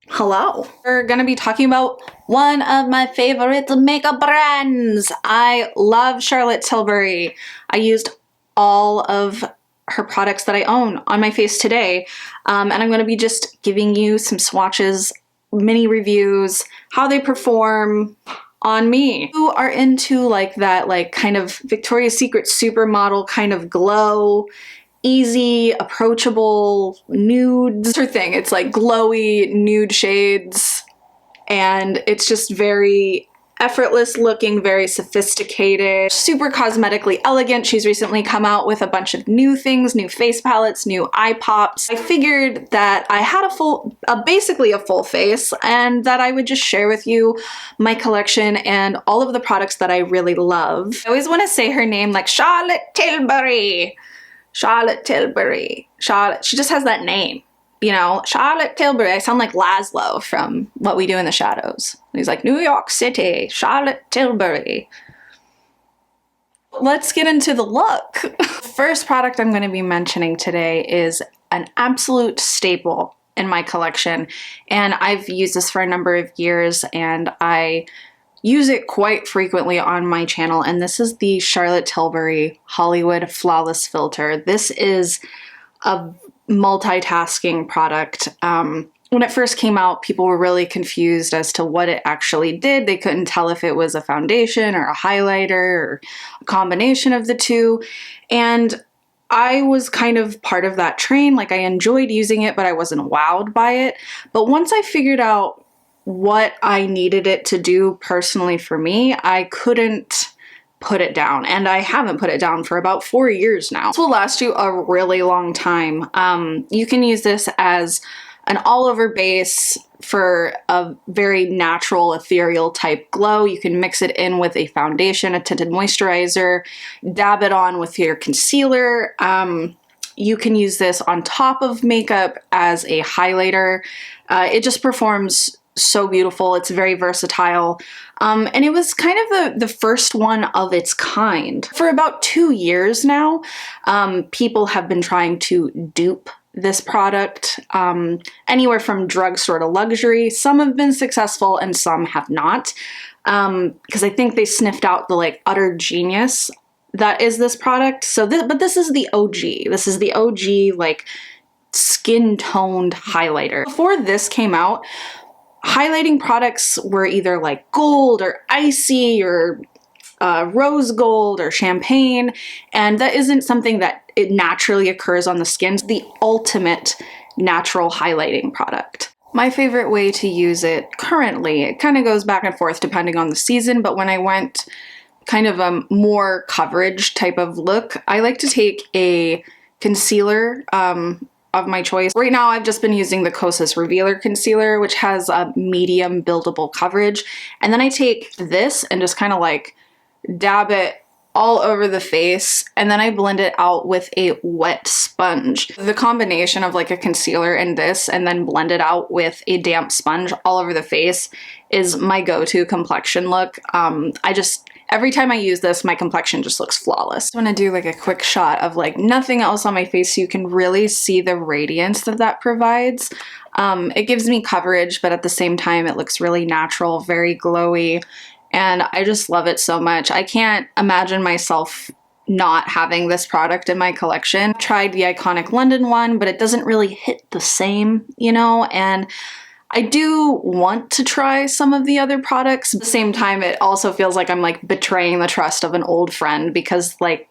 Hello. We're gonna be talking about one of my favorite makeup brands. I love Charlotte Tilbury. I used all of her products that I own on my face today, and I'm gonna be just giving you some swatches, mini reviews, how they perform on me. You are into like that kind of Victoria's Secret supermodel kind of glow, easy, approachable nude. That's her thing. It's like glowy nude shades, and it's just very effortless looking, very sophisticated, super cosmetically elegant. She's recently come out with a bunch of new things, new face palettes, new eye pops. I figured that I had basically a full face, and that I would just share with you my collection and all of the products that I really love. I always want to say her name like Charlotte Tilbury. Charlotte Tilbury. Charlotte. She just has that name, you know? Charlotte Tilbury. I sound like Laszlo from What We Do in the Shadows. He's like, New York City, Charlotte Tilbury. Let's get into the look. First product I'm going to be mentioning today is an absolute staple in my collection, and I've used this for a number of years, and I use it quite frequently on my channel, and this is the Charlotte Tilbury Hollywood Flawless Filter. This is a multitasking product. When it first came out, people were really confused as to what it actually did. They couldn't tell if it was a foundation or a highlighter or a combination of the two, and I was kind of part of that train. Like, I enjoyed using it, but I wasn't wowed by it. But once I figured out what I needed it to do personally for me, I couldn't put it down, and I haven't put it down for about 4 years now. This will last you a really long time. You can use this as an all-over base for a very natural, ethereal type glow. You can mix it in with a foundation, a tinted moisturizer, dab it on with your concealer. You can use this on top of makeup as a highlighter. It just performs so beautiful. It's very versatile. And it was kind of the first one of its kind. For about 2 years now, people have been trying to dupe this product, anywhere from drugstore to luxury. Some have been successful and some have not, because I think they sniffed out the like utter genius that is this product. But this is the OG. This is the OG like skin toned highlighter. Before this came out, highlighting products were either like gold or icy or rose gold or champagne, and that isn't something that it naturally occurs on the skin. It's the ultimate natural highlighting product. My favorite way to use it currently, it kind of goes back and forth depending on the season, but when I went kind of a more coverage type of look, I like to take a concealer of my choice. Right now I've just been using the Kosas Revealer Concealer, which has a medium buildable coverage, and then I take this and just kind of like dab it all over the face, and then I blend it out with a wet sponge. The combination of like a concealer and this, and then blend it out with a damp sponge all over the face, is my go-to complexion look. Every time I use this, my complexion just looks flawless. I want to do like a quick shot of like nothing else on my face so you can really see the radiance that provides. It gives me coverage, but at the same time it looks really natural, very glowy, and I just love it so much. I can't imagine myself not having this product in my collection. I tried the iconic London one, but it doesn't really hit the same, you know, and I do want to try some of the other products. At the same time, it also feels like I'm like betraying the trust of an old friend, because like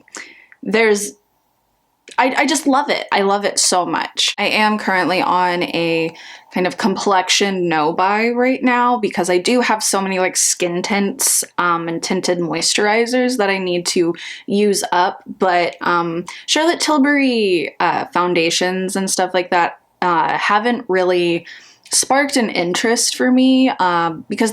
I just love it. I love it so much. I am currently on a kind of complexion no-buy right now, because I do have so many like skin tints and tinted moisturizers that I need to use up. But Charlotte Tilbury foundations and stuff like that haven't really sparked an interest for me, because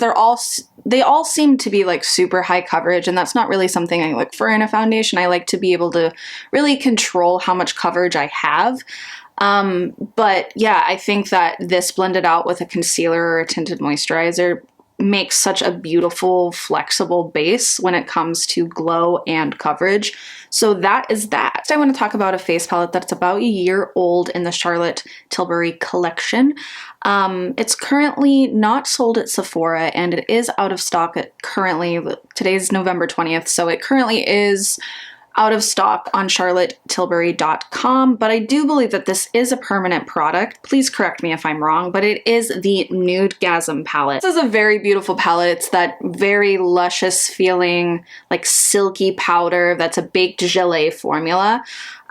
they all seem to be like super high coverage, and that's not really something I look for in a foundation. I like to be able to really control how much coverage I have. But yeah, I think that this blended out with a concealer or a tinted moisturizer makes such a beautiful, flexible base when it comes to glow and coverage. So that is that. Next, I want to talk about a face palette that's about a year old in the Charlotte Tilbury collection. It's currently not sold at Sephora, and it is out of stock currently. Today's November 20th, so it currently is out of stock on charlottetilbury.com, but I do believe that this is a permanent product. Please correct me if I'm wrong, but it is the Nudegasm Palette. This is a very beautiful palette. It's that very luscious feeling, like silky powder that's a baked gelée formula.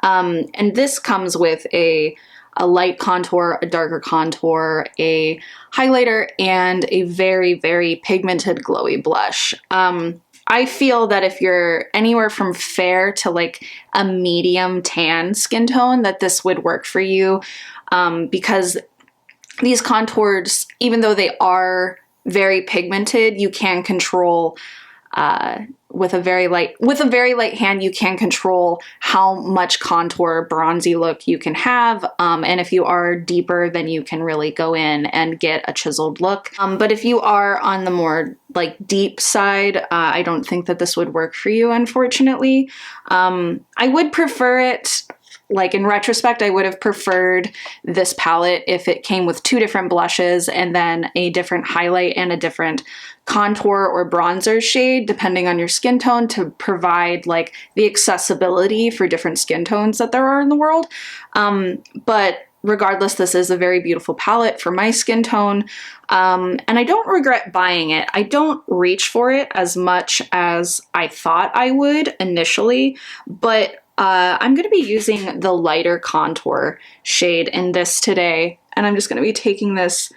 And this comes with a light contour, a darker contour, a highlighter, and a very, very pigmented glowy blush. I feel that if you're anywhere from fair to like a medium tan skin tone, that this would work for you, because these contours, even though they are very pigmented, you can control with a very light hand, you can control how much contour bronzy look you can have. And if you are deeper, then you can really go in and get a chiseled look. But if you are on the more like deep side, I don't think that this would work for you, unfortunately. I would prefer it. Like in retrospect, I would have preferred this palette if it came with 2 different blushes and then a different highlight and a different contour or bronzer shade, depending on your skin tone, to provide like the accessibility for different skin tones that there are in the world. But regardless, this is a very beautiful palette for my skin tone. And I don't regret buying it. I don't reach for it as much as I thought I would initially, but I'm going to be using the lighter contour shade in this today, and I'm just going to be taking this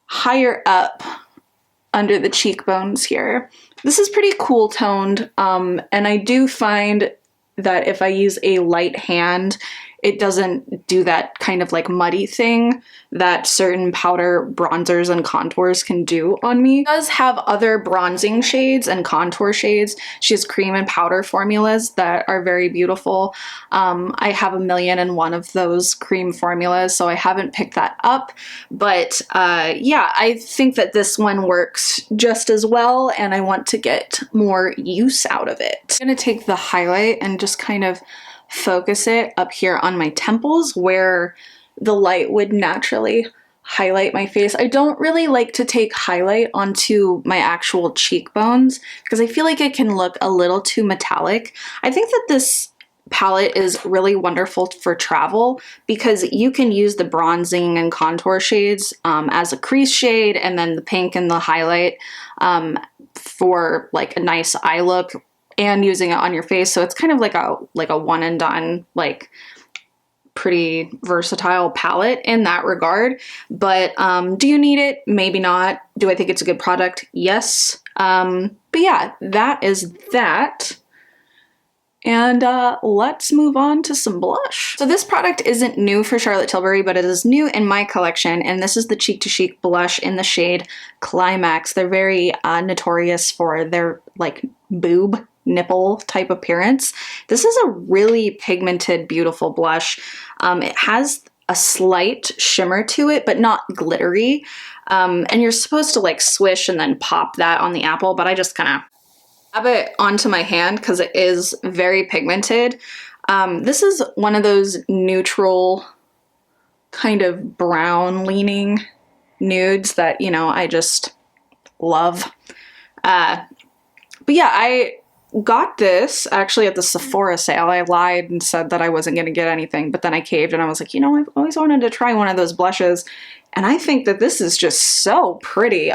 higher up under the cheekbones here. This is pretty cool toned, and I do find that if I use a light hand, it doesn't do that kind of like muddy thing that certain powder bronzers and contours can do on me. It does have other bronzing shades and contour shades. She has cream and powder formulas that are very beautiful. I have 1,000,001 of those cream formulas, so I haven't picked that up. But yeah, I think that this one works just as well, and I want to get more use out of it. I'm gonna take the highlight and just kind of focus it up here on my temples where the light would naturally highlight my face. I don't really like to take highlight onto my actual cheekbones because I feel like it can look a little too metallic. I think that this palette is really wonderful for travel because you can use the bronzing and contour shades as a crease shade, and then the pink and the highlight for like a nice eye look, and using it on your face. So it's kind of like a one and done, like pretty versatile palette in that regard. But do you need it? Maybe not. Do I think it's a good product? Yes. But yeah, that is that. And let's move on to some blush. So this product isn't new for Charlotte Tilbury, but it is new in my collection, and this is the Cheek to Chic blush in the shade Climax. They're very notorious for their like boob nipple type appearance. This is a really pigmented, beautiful blush. It has a slight shimmer to it, but not glittery. And you're supposed to like swish and then pop that on the apple, but I just kind of dab it onto my hand because it is very pigmented. This is one of those neutral kind of brown leaning nudes that, you know, I just love. But yeah, I got this actually at the Sephora sale. I lied and said that I wasn't going to get anything, but then I caved and I was like, you know, I've always wanted to try one of those blushes. And I think that this is just so pretty.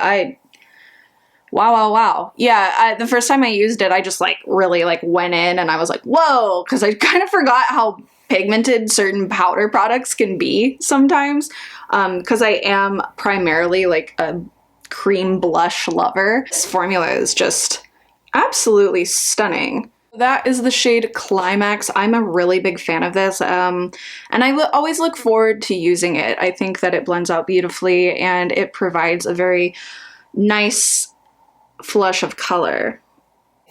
Wow. Yeah, the first time I used it, I just like really like went in and I was like, whoa, because I kind of forgot how pigmented certain powder products can be sometimes, because I am primarily like a cream blush lover. This formula is just absolutely stunning. That is the shade Climax. I'm a really big fan of this, and I will always look forward to using it. I think that it blends out beautifully and it provides a very nice flush of color.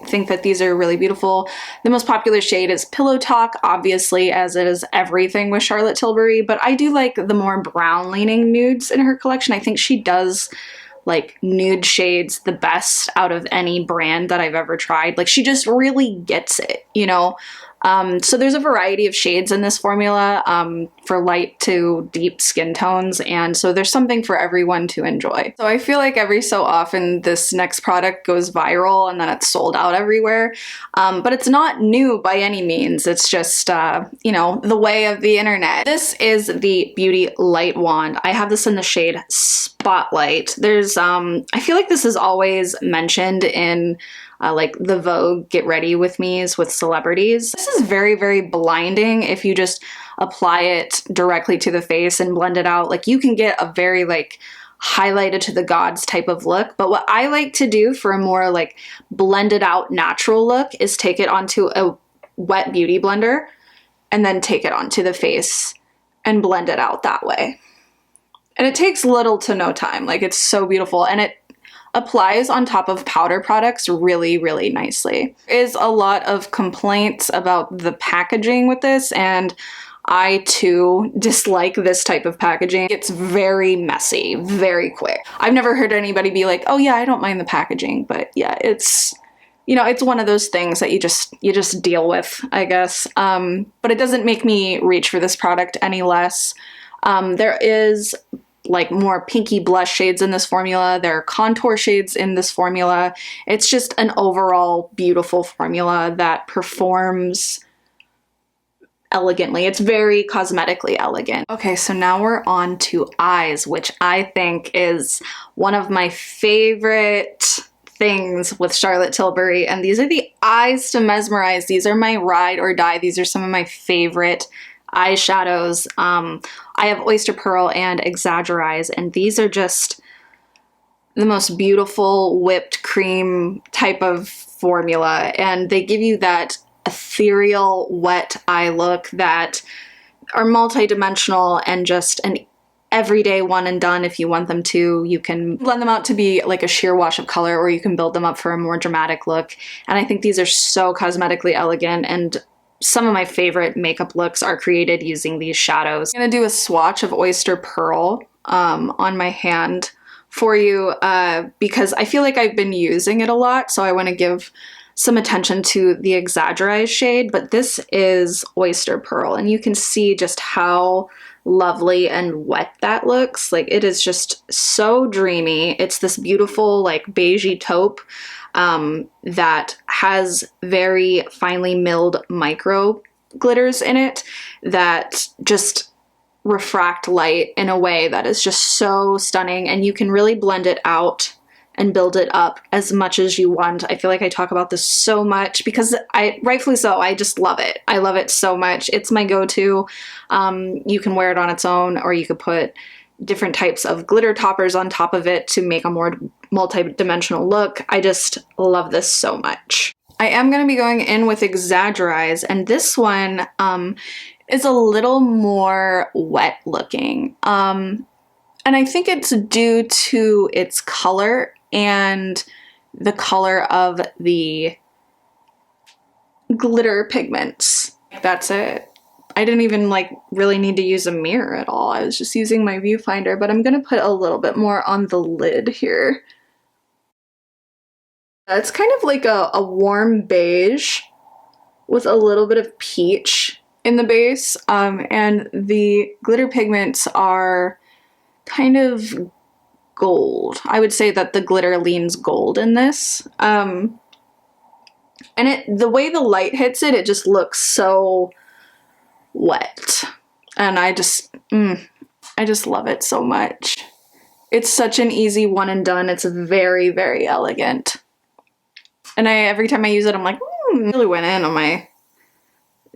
I think that these are really beautiful. The most popular shade is Pillow Talk, obviously, as it is everything with Charlotte Tilbury, but I do like the more brown leaning nudes in her collection. I think she does like nude shades the best out of any brand that I've ever tried. Like she just really gets it, you know? So there's a variety of shades in this formula for light to deep skin tones, and so there's something for everyone to enjoy. So I feel like every so often this next product goes viral and then it's sold out everywhere, but it's not new by any means. It's just, you know, the way of the internet. This is the Beauty Light Wand. I have this in the shade Spotlight. There's, I feel like this is always mentioned in like the Vogue Get Ready With Me's with celebrities. This is very, very blinding if you just apply it directly to the face and blend it out. Like you can get a very like highlighted to the gods type of look. But what I like to do for a more like blended out natural look is take it onto a wet beauty blender and then take it onto the face and blend it out that way. And it takes little to no time. Like it's so beautiful, and it applies on top of powder products really, really nicely. There is a lot of complaints about the packaging with this, and I too dislike this type of packaging. It's very messy, very quick. I've never heard anybody be like, oh yeah, I don't mind the packaging, but yeah, it's, you know, it's one of those things that you just deal with, I guess. But it doesn't make me reach for this product any less. There is like more pinky blush shades in this formula. There are contour shades in this formula. It's just an overall beautiful formula that performs elegantly. It's very cosmetically elegant. Okay, so now we're on to eyes, which I think is one of my favorite things with Charlotte Tilbury, and these are the eyes to Mesmerize. These are my ride or die. These are some of my favorite eyeshadows. I have Oyster Pearl and Exagger-eyes, and these are just the most beautiful whipped cream type of formula, and they give you that ethereal wet eye look that are multi-dimensional and just an everyday one and done. If you want them to, you can blend them out to be like a sheer wash of color, or you can build them up for a more dramatic look. And I think these are so cosmetically elegant, and some of my favorite makeup looks are created using these shadows. I'm gonna do a swatch of Oyster Pearl on my hand for you because I feel like I've been using it a lot, so I want to give some attention to the Exagger-eyes shade, but this is Oyster Pearl, and you can see just how lovely and wet that looks. Like it is just so dreamy. It's this beautiful like beigey taupe that has very finely milled micro glitters in it that just refract light in a way that is just so stunning, and you can really blend it out and build it up as much as you want. I feel like I talk about this so much because rightfully so, I just love it. I love it so much. It's my go-to. You can wear it on its own, or you could put different types of glitter toppers on top of it to make a more multi-dimensional look. I just love this so much. I am going to be going in with Exagger-eyes, and this one is a little more wet looking. And I think it's due to its color and the color of the glitter pigments. That's it. I didn't even like really need to use a mirror at all. I was just using my viewfinder, but I'm gonna put a little bit more on the lid here. It's kind of like a warm beige with a little bit of peach in the base, and the glitter pigments are kind of gold. I would say that the glitter leans gold in this. And the way the light hits it, it just looks so wet. And I just love it so much. It's such an easy one and done. It's very, very elegant. And every time I use it, I'm like, really went in on my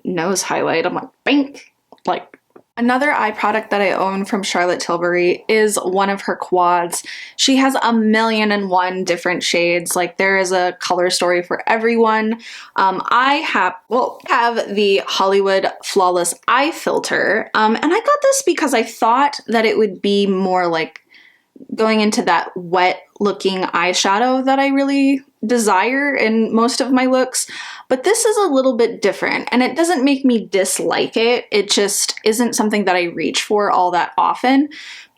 nose highlight. I'm like, bink, like. Another eye product that I own from Charlotte Tilbury is one of her quads. She has 1,000,001 different shades. Like there is a color story for everyone. I have the Hollywood Flawless Eye Filter. And I got this because I thought that it would be more like going into that wet looking eyeshadow that I really desire in most of my looks, but this is a little bit different, and it doesn't make me dislike it. It just isn't something that I reach for all that often,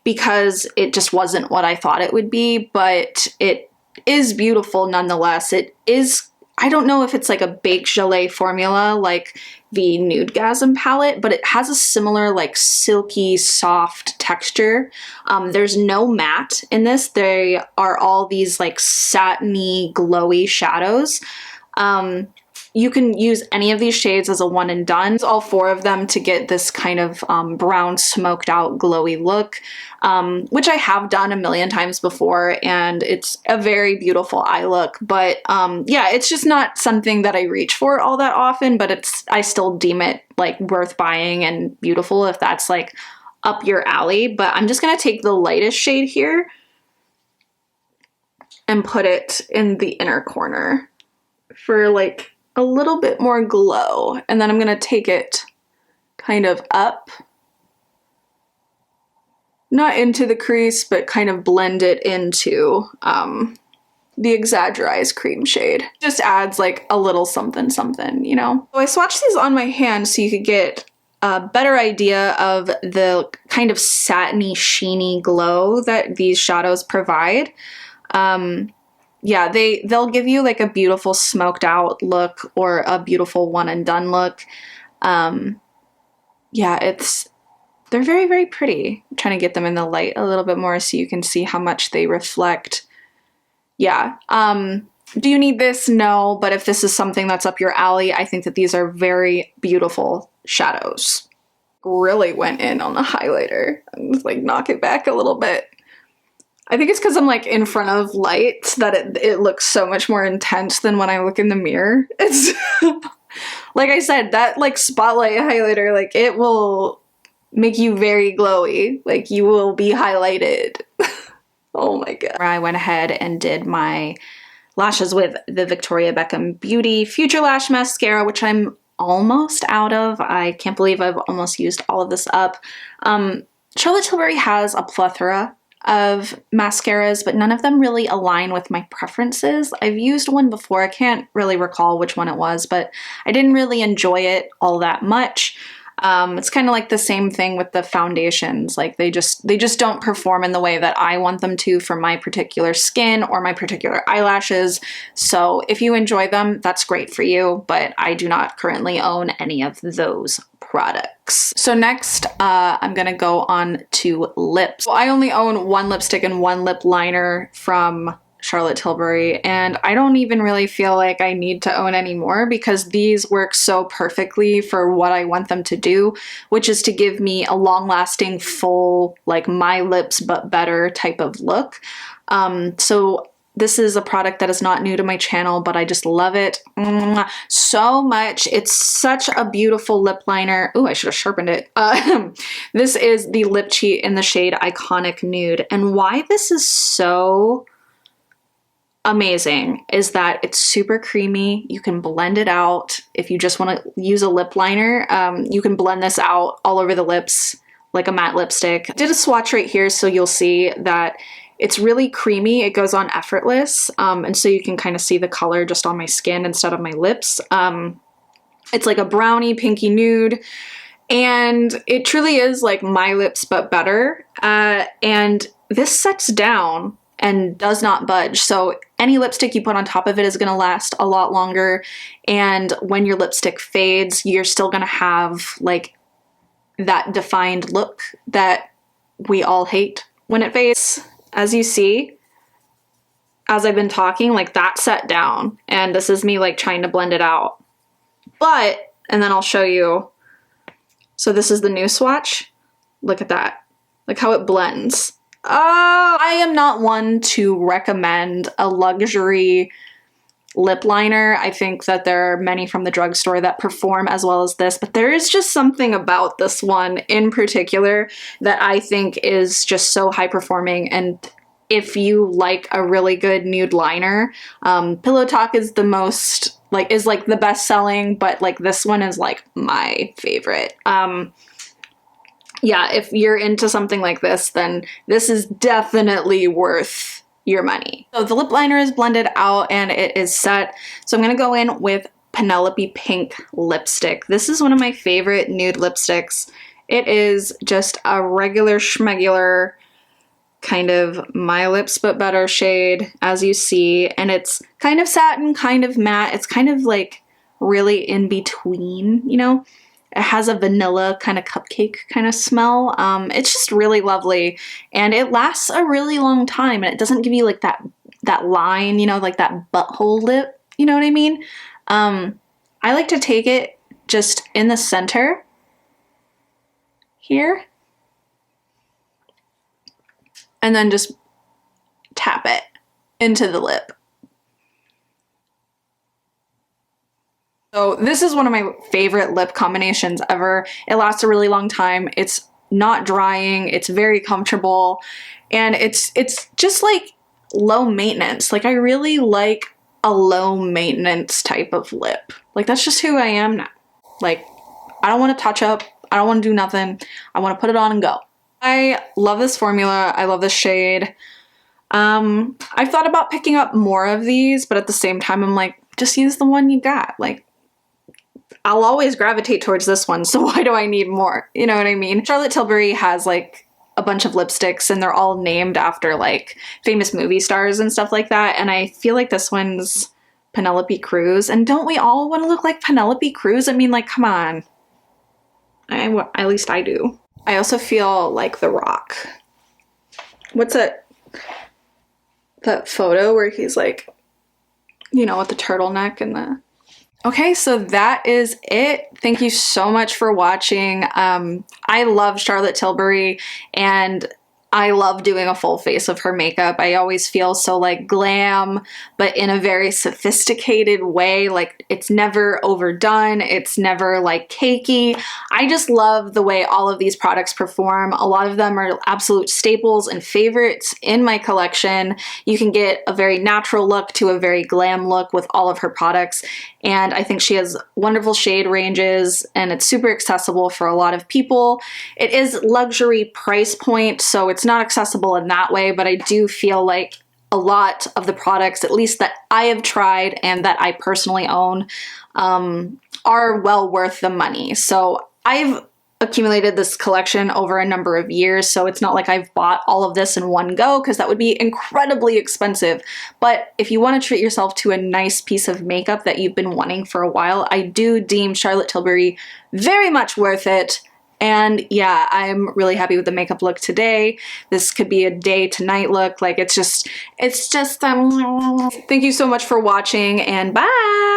because it just wasn't what I thought it would be, but it is beautiful nonetheless. It is, I don't know if it's like a baked gelée formula like the Nudegasm palette, but it has a similar like silky soft texture. There's no matte in this. They are all these like satiny glowy shadows. You can use any of these shades as a one and done. All four of them to get this kind of brown smoked out glowy look, which I have done a million times before, and it's a very beautiful eye look. But yeah, it's just not something that I reach for all that often, but I still deem it like worth buying and beautiful if that's like up your alley. But I'm just gonna take the lightest shade here and put it in the inner corner for like a little bit more glow, and then I'm gonna take it kind of up, not into the crease, but kind of blend it into the Exagger-eyes cream shade. Just adds like a little something something, you know? So I swatched these on my hand so you could get a better idea of the kind of satiny, sheeny glow that these shadows provide. Yeah, they'll give you like a beautiful smoked out look or a beautiful one and done look. Yeah, they're very, very pretty. I'm trying to get them in the light a little bit more so you can see how much they reflect. Yeah. Do you need this? No, but if this is something that's up your alley, I think that these are very beautiful shadows. Really went in on the highlighter. I'm just like knock it back a little bit. I think it's because I'm like in front of lights that it looks so much more intense than when I look in the mirror. It's like I said, that like spotlight highlighter, like it will make you very glowy. Like you will be highlighted. Oh my god. I went ahead and did my lashes with the Victoria Beckham Beauty Future Lash Mascara, which I'm almost out of. I can't believe I've almost used all of this up. Charlotte Tilbury has a plethora of mascaras, but none of them really align with my preferences. I've used one before. I can't really recall which one it was, but I didn't really enjoy it all that much. It's kind of like the same thing with the foundations. Like they just don't perform in the way that I want them to for my particular skin or my particular eyelashes. So if you enjoy them, that's great for you, but I do not currently own any of those products. So next, I'm gonna go on to lips. Well, I only own one lipstick and one lip liner from Charlotte Tilbury, and I don't even really feel like I need to own any more because these work so perfectly for what I want them to do, which is to give me a long-lasting, full, like my lips but better type of look. So this is a product that is not new to my channel, but I just love it so much. It's such a beautiful lip liner. Ooh, I should have sharpened it. This is the Lip Cheat in the shade Iconic Nude, and why this is so amazing is that it's super creamy. You can blend it out. If you just want to use a lip liner, you can blend this out all over the lips like a matte lipstick. I did a swatch right here so you'll see that it's really creamy. It goes on effortless, and so you can kind of see the color just on my skin instead of my lips. It's like a brownie pinky nude, and it truly is like my lips but better. And this sets down and does not budge. So any lipstick you put on top of it is gonna last a lot longer. And when your lipstick fades, you're still gonna have like that defined look that we all hate when it fades. As you see, as I've been talking, like that set down, and this is me like trying to blend it out. But, and then I'll show you. So this is the new swatch. Look at that. Look how it blends. I am not one to recommend a luxury lip liner. I think that there are many from the drugstore that perform as well as this, but there is just something about this one in particular that I think is just so high performing. And if you like a really good nude liner, Pillow Talk is the most, like, is like the best selling, but like this one is like my favorite. Yeah, if you're into something like this, then this is definitely worth your money. So the lip liner is blended out and it is set. So I'm gonna go in with Penelope Pink lipstick. This is one of my favorite nude lipsticks. It is just a regular schmegular kind of My Lips But Better shade, as you see, and it's kind of satin, kind of matte. It's kind of like really in between, you know? It has a vanilla kind of cupcake kind of smell. It's just really lovely, and it lasts a really long time, and it doesn't give you like that line, you know, like that butthole lip, you know what I mean? I like to take it just in the center here, and then just tap it into the lip. So this is one of my favorite lip combinations ever. It lasts a really long time. It's not drying. It's very comfortable. And it's just like low maintenance. Like I really like a low maintenance type of lip. Like that's just who I am now. Like I don't want to touch up. I don't want to do nothing. I want to put it on and go. I love this formula. I love this shade. I've thought about picking up more of these, but at the same time, I'm like, just use the one you got. Like, I'll always gravitate towards this one, so why do I need more? You know what I mean? Charlotte Tilbury has like a bunch of lipsticks, and they're all named after like famous movie stars and stuff like that, and I feel like this one's Penelope Cruz, and don't we all want to look like Penelope Cruz? I mean, like, come on. At least I do. I also feel like The Rock. What's that photo where he's like, you know, with the turtleneck and the... Okay, so that is it. Thank you so much for watching. I love Charlotte Tilbury, and I love doing a full face of her makeup. I always feel so like glam, but in a very sophisticated way. Like it's never overdone. It's never like cakey. I just love the way all of these products perform. A lot of them are absolute staples and favorites in my collection. You can get a very natural look to a very glam look with all of her products. And I think she has wonderful shade ranges, and it's super accessible for a lot of people. It is luxury price point, so it's not accessible in that way, but I do feel like a lot of the products, at least that I have tried and that I personally own, are well worth the money. So I've accumulated this collection over a number of years, so it's not like I've bought all of this in one go, because that would be incredibly expensive. But if you want to treat yourself to a nice piece of makeup that you've been wanting for a while, I do deem Charlotte Tilbury very much worth it. And yeah, I'm really happy with the makeup look today. This could be a day to night look. Like it's just thank you so much for watching, and bye!